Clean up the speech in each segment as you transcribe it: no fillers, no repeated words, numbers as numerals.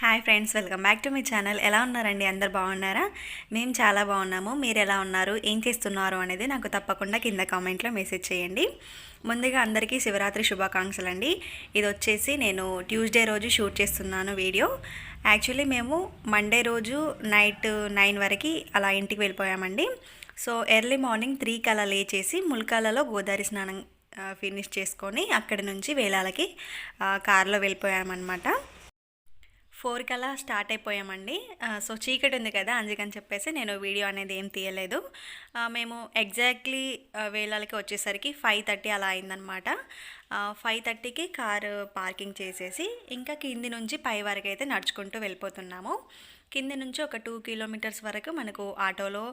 Hi friends, welcome back to my channel. ఎలా ఉన్నారండి? అందరు బాగున్నారా? మేము చాలా బాగున్నాము. మీరు ఎలా ఉన్నారు, ఏం చేస్తున్నారు అనేది నాకు తప్పకుండా కింద కామెంట్లో మెసేజ్ చేయండి. ముందుగా అందరికీ శివరాత్రి శుభాకాంక్షలు అండి. ఇది వచ్చేసి నేను ట్యూస్డే రోజు షూట్ చేస్తున్నాను వీడియో. యాక్చువల్లీ మేము మండే రోజు నైట్ 9 వరకు అలా ఇంటికి వెళ్ళిపోయామండి. సో ఎర్లీ మార్నింగ్ 3కి అలా లేచేసి ముల్కాలలో గోదావరి స్నానం ఫినిష్ చేసుకొని అక్కడి నుంచి వేలాలకి కారులో వెళ్ళిపోయామన్నమాట. 4 కల్లా స్టార్ట్ అయిపోయామండి. సో చీకటి ఉంది కదా, అందుకని చెప్పేసి నేను వీడియో అనేది ఏం తీయలేదు. మేము ఎగ్జాక్ట్లీ వేళలకి వచ్చేసరికి 5:30 అలా అయిందనమాట. 5:30కి కారు పార్కింగ్ చేసేసి ఇంకా కింది నుంచి పై వరకు అయితే నడుచుకుంటూ వెళ్ళిపోతున్నాము. కింది నుంచి ఒక 2 కిలోమీటర్స్ వరకు మనకు ఆటోలో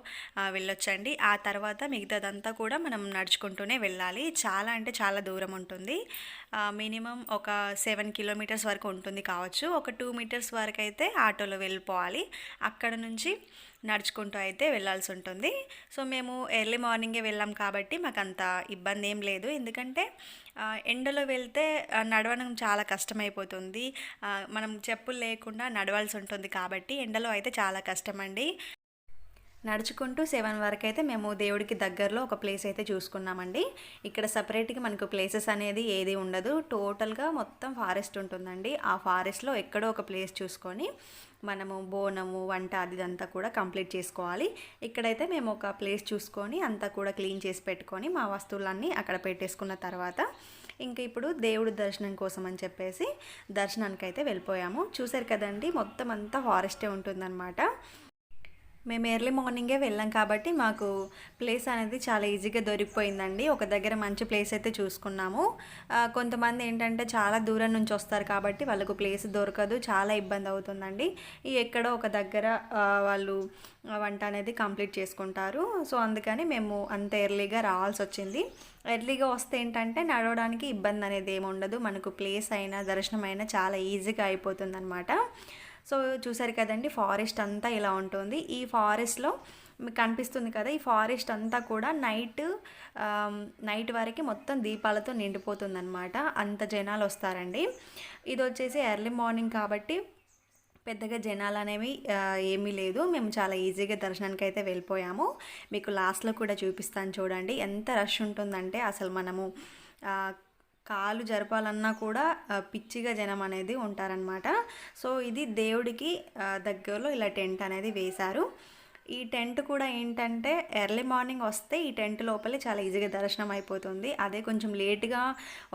వెళ్ళొచ్చండి. ఆ తర్వాత మిగతాదంతా కూడా మనం నడుచుకుంటూనే వెళ్ళాలి. చాలా అంటే చాలా దూరం ఉంటుంది. మినిమం ఒక 7 కిలోమీటర్స్ వరకు ఉంటుంది కావచ్చు. ఒక 2 మీటర్స్ వరకు అయితే ఆటోలో వెళ్ళిపోవాలి. అక్కడ నుంచి నడుచుకుంటూ అయితే వెళ్ళాల్సి ఉంటుంది. సో మేము ఎర్లీ మార్నింగే వెళ్ళాం కాబట్టి మాకు అంత ఇబ్బంది ఏం లేదు. ఎందుకంటే ఎండలో వెళ్తే నడవడం చాలా కష్టమైపోతుంది. మనం చెప్పులు లేకుండా నడవాల్సి ఉంటుంది కాబట్టి ఎండలో అయితే చాలా కష్టమండి. నడుచుకుంటూ 7 వరకు అయితే మేము దేవుడికి దగ్గరలో ఒక ప్లేస్ అయితే చూసుకున్నామండి. ఇక్కడ సపరేట్గా మనకు ప్లేసెస్ అనేది ఏది ఉండదు. టోటల్గా మొత్తం ఫారెస్ట్ ఉంటుందండి. ఆ ఫారెస్ట్లో ఎక్కడో ఒక ప్లేస్ చూసుకొని మనము బోనము వంట అదంతా కూడా కంప్లీట్ చేసుకోవాలి. ఇక్కడైతే మేము ఒక ప్లేస్ చూసుకొని అంతా కూడా క్లీన్ చేసి పెట్టుకొని మా వస్తువులన్నీ అక్కడ పెట్టేసుకున్న తర్వాత ఇంక ఇప్పుడు దేవుడి దర్శనం కోసం అని చెప్పేసి దర్శనానికి అయితే వెళ్ళిపోయాము. చూసారు కదండి, మొత్తం అంతా ఫారెస్టే ఉంటుందన్నమాట. మేము ఎర్లీ మార్నింగే వెళ్ళాం కాబట్టి మాకు ప్లేస్ అనేది చాలా ఈజీగా దొరికిపోయిందండి. ఒక దగ్గర మంచి ప్లేస్ అయితే చూసుకున్నాము. కొంతమంది ఏంటంటే చాలా దూరం నుంచి వస్తారు కాబట్టి వాళ్ళకు ప్లేస్ దొరకదు, చాలా ఇబ్బంది అవుతుందండి. ఎక్కడో ఒక దగ్గర వాళ్ళు వంట అనేది కంప్లీట్ చేసుకుంటారు. సో అందుకని మేము అంత ఎర్లీగా రావాల్సి వచ్చింది. ఎర్లీగా వస్తే ఏంటంటే నడవడానికి ఇబ్బంది అనేది ఏమి ఉండదు. మనకు ప్లేస్ అయినా దర్శనం అయినా చాలా ఈజీగా అయిపోతుంది అనమాట. సో చూసారు కదండి, ఫారెస్ట్ అంతా ఇలా ఉంటుంది. ఈ ఫారెస్ట్లో మీకు కనిపిస్తుంది కదా, ఈ ఫారెస్ట్ అంతా కూడా నైట్ వరకు మొత్తం దీపాలతో నిండిపోతుంది అనమాట. అంత జనాలు వస్తారండి. ఇది వచ్చేసి ఎర్లీ మార్నింగ్ కాబట్టి పెద్దగా జనాలు అనేవి ఏమీ లేదు. మేము చాలా ఈజీగా దర్శనానికి అయితే వెళ్ళిపోయాము. మీకు లాస్ట్లో కూడా చూపిస్తాను చూడండి, ఎంత రష్ ఉంటుందంటే అసలు మనము కాలు జరపాలన్నా కూడా పిచ్చిగా జనం అనేది ఉంటారనమాట. సో ఇది దేవుడికి దగ్గరలో ఇలా టెంట్ అనేది వేశారు. ఈ టెంట్ కూడా ఏంటంటే ఎర్లీ మార్నింగ్ వస్తే ఈ టెంట్ లోపలే చాలా ఈజీగా దర్శనం అయిపోతుంది. అదే కొంచెం లేట్గా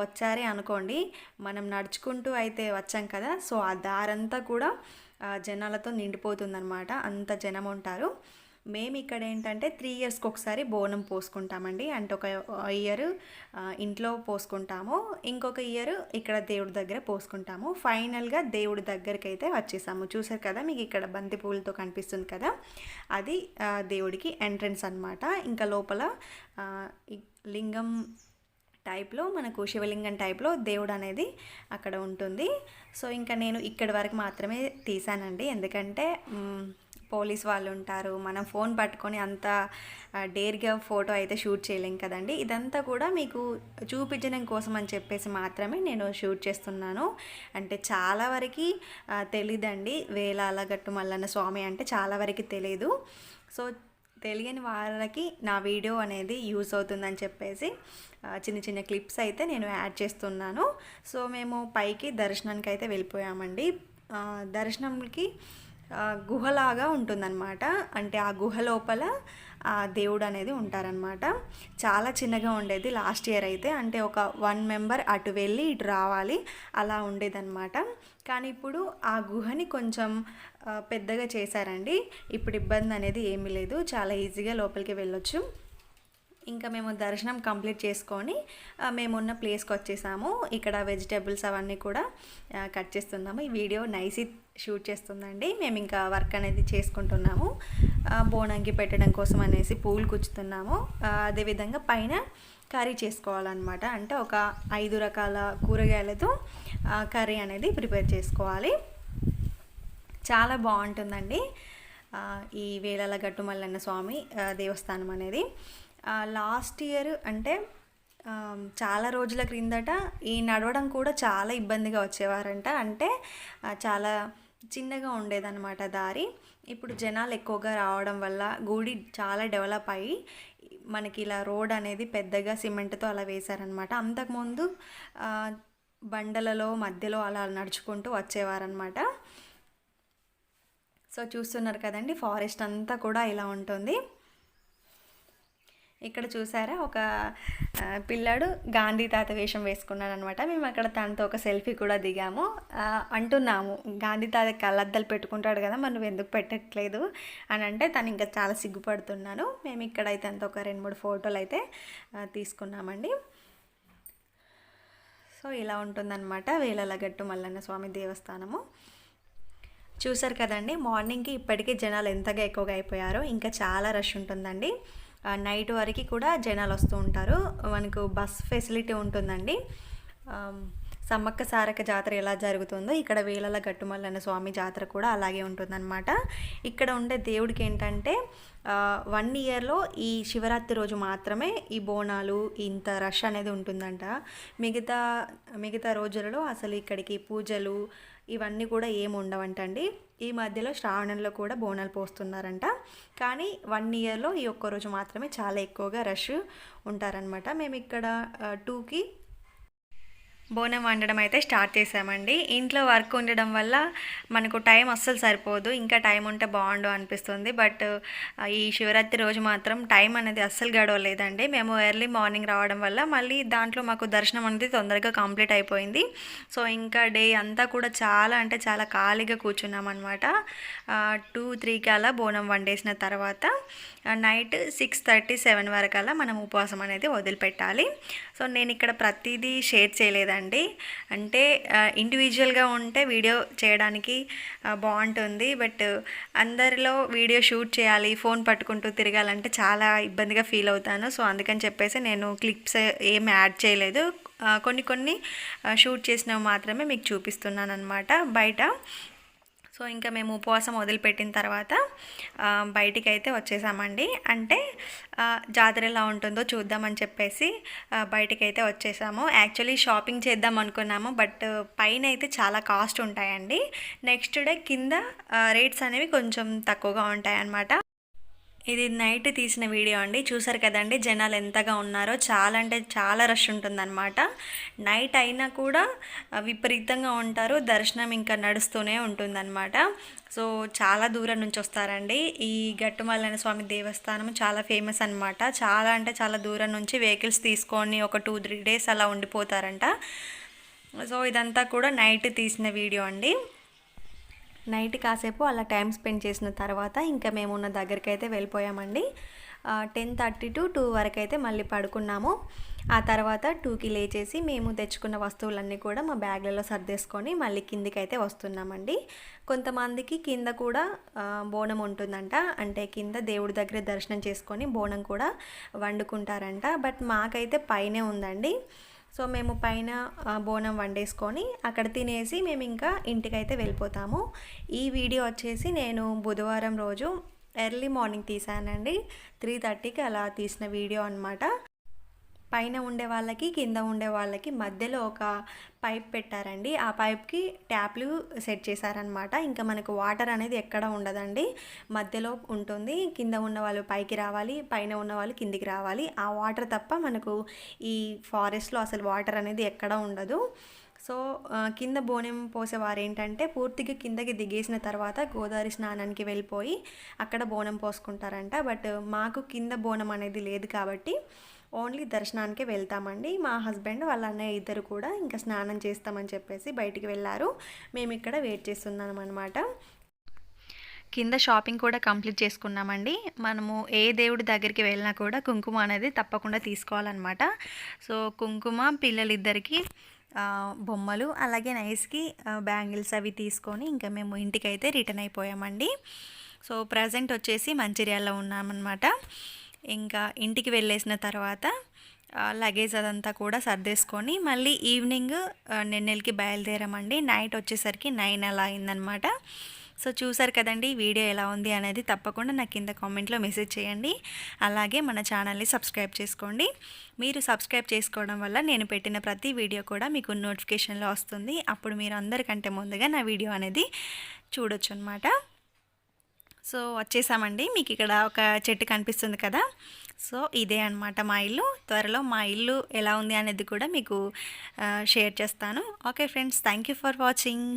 వచ్చారే అనుకోండి, మనం నడుచుకుంటూ అయితే వచ్చాం కదా, సో ఆ దారంతా కూడా జనాలతో నిండిపోతుందన్నమాట. అంత జనం ఉంటారు. మేము ఇక్కడ ఏంటంటే 3 ఇయర్స్కి ఒకసారి బోనం పోసుకుంటామండి. అంటే ఒక ఇయర్ ఇంట్లో పోసుకుంటాము, ఇంకొక ఇయర్ ఇక్కడ దేవుడి దగ్గర పోసుకుంటాము. ఫైనల్గా దేవుడి దగ్గరికి అయితే వచ్చేసాము. చూసారు కదా, మీకు ఇక్కడ బంతి పూలతో కనిపిస్తుంది కదా, అది దేవుడికి ఎంట్రన్స్ అనమాట. ఇంకా లోపల లింగం టైప్లో మనకు శివలింగం టైప్లో దేవుడు అనేది అక్కడ ఉంటుంది. సో ఇంకా నేను ఇక్కడి వరకు మాత్రమే తీసానండి, ఎందుకంటే పోలీస్ వాళ్ళు ఉంటారు, మనం ఫోన్ పట్టుకొని అంత డేర్గా ఫోటో అయితే షూట్ చేయలేం కదండి. ఇదంతా కూడా మీకు చూపించడం కోసం అని చెప్పేసి మాత్రమే నేను షూట్ చేస్తున్నాను. అంటే చాలా వరకు తెలీదండి, వేలాలగట్టు మల్లన్న స్వామి అంటే చాలా వరకు తెలీదు. సో తెలియని వాళ్ళకి నా వీడియో అనేది యూస్ అవుతుందని చెప్పేసి చిన్న చిన్న క్లిప్స్ అయితే నేను యాడ్ చేస్తున్నాను. సో మేము పైకి దర్శనానికి అయితే వెళ్ళిపోయామండి. దర్శనంకి గుహలాగా ఉంటుందన్నమాట. అంటే ఆ గుహ లోపల దేవుడు అనేది ఉంటారనమాట. చాలా చిన్నగా ఉండేది లాస్ట్ ఇయర్ అయితే. అంటే ఒక 1 మెంబర్ అటు వెళ్ళి ఇటు రావాలి అలా ఉండేదన్నమాట. కానీ ఇప్పుడు ఆ గుహని కొంచెం పెద్దగా చేశారండి. ఇప్పుడు ఇబ్బంది అనేది ఏమీ లేదు, చాలా ఈజీగా లోపలికి వెళ్ళొచ్చు. ఇంకా మేము దర్శనం కంప్లీట్ చేసుకొని మేమున్న ప్లేస్కి వచ్చేసాము. ఇక్కడ వెజిటేబుల్స్ అవన్నీ కూడా కట్ చేస్తున్నాము. ఈ వీడియో నైసి షూట్ చేస్తుందండి. మేము ఇంకా వర్క్ అనేది చేసుకుంటున్నాము. బోనంకి పెట్టడం కోసం అనేసి పూలు కుచ్చుతున్నాము. అదేవిధంగా పైన కర్రీ చేసుకోవాలన్నమాట. అంటే ఒక 5 రకాల కూరగాయలతో కర్రీ అనేది ప్రిపేర్ చేసుకోవాలి. చాలా బాగుంటుందండి ఈ వేలాలగట్టు మల్లన్న స్వామి దేవస్థానం అనేది. లాస్ట్ ఇయర్ అంటే చాలా రోజుల క్రిందట ఈ నడవడం కూడా చాలా ఇబ్బందిగా వచ్చేవారంట. అంటే చాలా చిన్నగా ఉండేదన్నమాట దారి. ఇప్పుడు జనాలు ఎక్కువగా రావడం వల్ల గుడి చాలా డెవలప్ అయ్యి మనకి ఇలా రోడ్ అనేది పెద్దగా సిమెంట్తో అలా వేశారనమాట. అంతకుముందు బండలలో మధ్యలో అలా నడుచుకుంటూ వచ్చేవారనమాట. సో చూస్తున్నారు కదండి, ఫారెస్ట్ అంతా కూడా ఇలా ఉంటుంది. ఇక్కడ చూసారా, ఒక పిల్లాడు గాంధీ తాత వేషం వేసుకున్నాడు అనమాట. మేము అక్కడ తనతో ఒక సెల్ఫీ కూడా దిగాము. అంటున్నాము, గాంధీ తాత కళ్ళద్దాలు పెట్టుకుంటాడు కదా, మరి నువ్వు ఎందుకు పెట్టట్లేదు అని అంటే తను ఇంకా చాలా సిగ్గుపడుతున్నాను. మేము ఇక్కడైతే అంత ఒక 2-3 ఫోటోలు అయితే తీసుకున్నామండి. సో ఇలా ఉంటుందన్నమాట వేలలగట్టు మల్లన్న స్వామి దేవస్థానము. చూసారు కదండి, మార్నింగ్కి ఇప్పటికీ జనాలు ఎంతగా ఎక్కువగా అయిపోయారో. ఇంకా చాలా రష్ ఉంటుందండి. నైట్ వరకు కూడా జనాలు వస్తూ ఉంటారు. మనకు బస్ ఫెసిలిటీ ఉంటుందండి. సమ్మక్క సారక్క జాతర ఎలా జరుగుతుందో ఇక్కడ వేలల గట్టుమల్లన్న స్వామి జాతర కూడా అలాగే ఉంటుందన్నమాట. ఇక్కడ ఉండే దేవుడికి ఏంటంటే 1 ఇయర్లో ఈ శివరాత్రి రోజు మాత్రమే ఈ బోనాలు ఇంత రష్ అనేది ఉంటుందంట. మిగతా రోజులలో అసలు ఇక్కడికి పూజలు ఇవన్నీ కూడా ఏమి ఉండవంటండి. ఈ మధ్యలో శ్రావణంలో కూడా బోనాలు పోస్తున్నారంట. కానీ 1 ఇయర్లో ఈ ఒక్కరోజు మాత్రమే చాలా ఎక్కువగా రష్ ఉంటారనమాట. మేము ఇక్కడ 2కి బోనం వండడం అయితే స్టార్ట్ చేసామండి. ఇంట్లో వర్క్ ఉండడం వల్ల మనకు టైం అస్సలు సరిపోదు. ఇంకా టైం ఉంటే బాగుండు అనిపిస్తుంది. బట్ ఈ శివరాత్రి రోజు మాత్రం టైం అనేది అస్సలు గడవలేదండి. మేము ఎర్లీ మార్నింగ్ రావడం వల్ల మళ్ళీ దాంట్లో మాకు దర్శనం అనేది తొందరగా కంప్లీట్ అయిపోయింది. సో ఇంకా డే అంతా కూడా చాలా అంటే చాలా ఖాళీగా కూర్చున్నాం అనమాట. 2-3కి అలా బోనం వండేసిన తర్వాత నైట్ 6:30-7 వరకు అలా మనం ఉపవాసం అనేది వదిలిపెట్టాలి. సో నేను ఇక్కడ ప్రతిదీ షేర్ చేయలేదండి. అంటే ఇండివిజువల్గా ఉంటే వీడియో చేయడానికి బాగుంటుంది. బట్ అందరిలో వీడియో షూట్ చేయాలి, ఫోన్ పట్టుకుంటూ తిరగాలంటే చాలా ఇబ్బందిగా ఫీల్ అవుతాను. సో అందుకని చెప్పేసి నేను క్లిప్స్ ఏం యాడ్ చేయలేదు. కొన్ని షూట్ చేసినవి మాత్రమే మీకు చూపిస్తున్నాను అనమాట బయట. సో ఇంకా మేము ఉపవాసం వదిలిపెట్టిన తర్వాత బయటికి అయితే వచ్చేసామండి. అంటే జాతర ఎలా ఉంటుందో చూద్దామని చెప్పేసి బయటికి అయితే వచ్చేసాము. యాక్చువల్లీ షాపింగ్ చేద్దాం అనుకున్నాము, బట్ పైన అయితే చాలా కాస్ట్ ఉంటాయండి. నెక్స్ట్ డే కింద రేట్స్ అనేవి కొంచెం తక్కువగా ఉంటాయన్నమాట. ఇది నైట్ తీసిన వీడియో అండి. చూసారు కదండి జనాలు ఎంతగా ఉన్నారో. చాలా అంటే చాలా రష్ ఉంటుందన్నమాట. నైట్ అయినా కూడా విపరీతంగా ఉంటారు. దర్శనం ఇంకా నడుస్తూనే ఉంటుందన్నమాట. సో చాలా దూరం నుంచి వస్తారండి. ఈ గట్టుమల్లన్న స్వామి దేవస్థానం చాలా ఫేమస్ అనమాట. చాలా అంటే చాలా దూరం నుంచి వెహికల్స్ తీసుకొని ఒక 2-3 డేస్ అలా ఉండిపోతారంట. సో ఇదంతా కూడా నైట్ తీసిన వీడియో అండి. నైట్ కాసేపు అలా టైం స్పెండ్ చేసిన తర్వాత ఇంకా మేము ఉన్న దగ్గరికి అయితే వెళ్ళిపోయామండి. 10:30 to 2 వరకు అయితే మళ్ళీ పడుకున్నాము. ఆ తర్వాత 2కి లేచేసి మేము తెచ్చుకున్న వస్తువులన్నీ కూడా మా బ్యాగ్లలో సర్దేసుకొని మళ్ళీ కిందికి అయితే వస్తున్నామండి. కొంతమందికి కింద కూడా బోనం ఉంటుందంట. అంటే కింద దేవుడి దగ్గర దర్శనం చేసుకొని బోనం కూడా వండుకుంటారంట. బట్ మాకైతే పైనే ఉందండి. సో మేము పైన బోనం వండేసుకొని అక్కడ తినేసి మేము ఇంకా ఇంటికైతే వెళ్ళిపోతాము. ఈ వీడియో వచ్చేసి నేను బుధవారం రోజు ఎర్లీ మార్నింగ్ తీసానండి. 3:30కి అలా తీసిన వీడియో అనమాట. పైన ఉండే వాళ్ళకి కింద ఉండే వాళ్ళకి మధ్యలో ఒక పైప్ పెట్టారండి. ఆ పైప్కి ట్యాప్లు సెట్ చేశారనమాట. ఇంకా మనకు వాటర్ అనేది ఎక్కడ ఉండదండి, మధ్యలో ఉంటుంది. కింద ఉన్న వాళ్ళు పైకి రావాలి, పైన ఉన్న వాళ్ళు కిందికి రావాలి. ఆ వాటర్ తప్ప మనకు ఈ ఫారెస్ట్లో అసలు వాటర్ అనేది ఎక్కడ ఉండదు. సో కింద బోనం పోసేవారు ఏంటంటే పూర్తిగా కిందకి దిగేసిన తర్వాత గోదావరి స్నానానికి వెళ్ళిపోయి అక్కడ బోనం పోసుకుంటారంట. బట్ మాకు కింద బోనం అనేది లేదు కాబట్టి ఓన్లీ దర్శనానికి వెళ్తామండి. మా హస్బెండ్ వాళ్ళ అన్నయ్య ఇద్దరు కూడా ఇంకా స్నానం చేస్తామని చెప్పేసి బయటికి వెళ్ళారు. మేము ఇక్కడ వెయిట్ చేస్తున్నాం అనమాట. కింద షాపింగ్ కూడా కంప్లీట్ చేసుకున్నామండి. మనము ఏ దేవుడి దగ్గరికి వెళ్ళినా కూడా కుంకుమ అనేది తప్పకుండా తీసుకోవాలన్నమాట. సో కుంకుమ పిల్లలిద్దరికి బొమ్మలు అలాగే నైస్కి బ్యాంగిల్స్ అవి తీసుకొని ఇంకా మేము ఇంటికైతే రిటర్న్ అయిపోయామండి. సో ప్రజెంట్ వచ్చేసి మంచిర్యాలలో ఉన్నామన్నమాట. ఇంకా ఇంటికి వెళ్ళేసిన తర్వాత లగేజ్ అదంతా కూడా సర్దేసుకొని మళ్ళీ ఈవినింగ్ నెన్నెల్కి బయలుదేరామండి. నైట్ వచ్చేసరికి 9 అలా అయిందనమాట. సో చూసారు కదండి వీడియో ఎలా ఉంది అనేది తప్పకుండా నాకు కింద కామెంట్లో మెసేజ్ చేయండి. అలాగే మన ఛానల్ని సబ్స్క్రైబ్ చేసుకోండి. మీరు సబ్స్క్రైబ్ చేసుకోవడం వల్ల నేను పెట్టిన ప్రతి వీడియో కూడా మీకు నోటిఫికేషన్లో వస్తుంది. అప్పుడు మీరు అందరికంటే ముందుగా నా వీడియో అనేది చూడొచ్చు అనమాట. సో వచ్చేసామండి. మీకు ఇక్కడ ఒక చెట్టు కనిపిస్తుంది కదా, సో ఇదే అనమాట మా ఇల్లు. త్వరలో మా ఇల్లు ఎలా ఉంది అనేది కూడా మీకు షేర్ చేస్తాను. Okay friends, thank you for watching.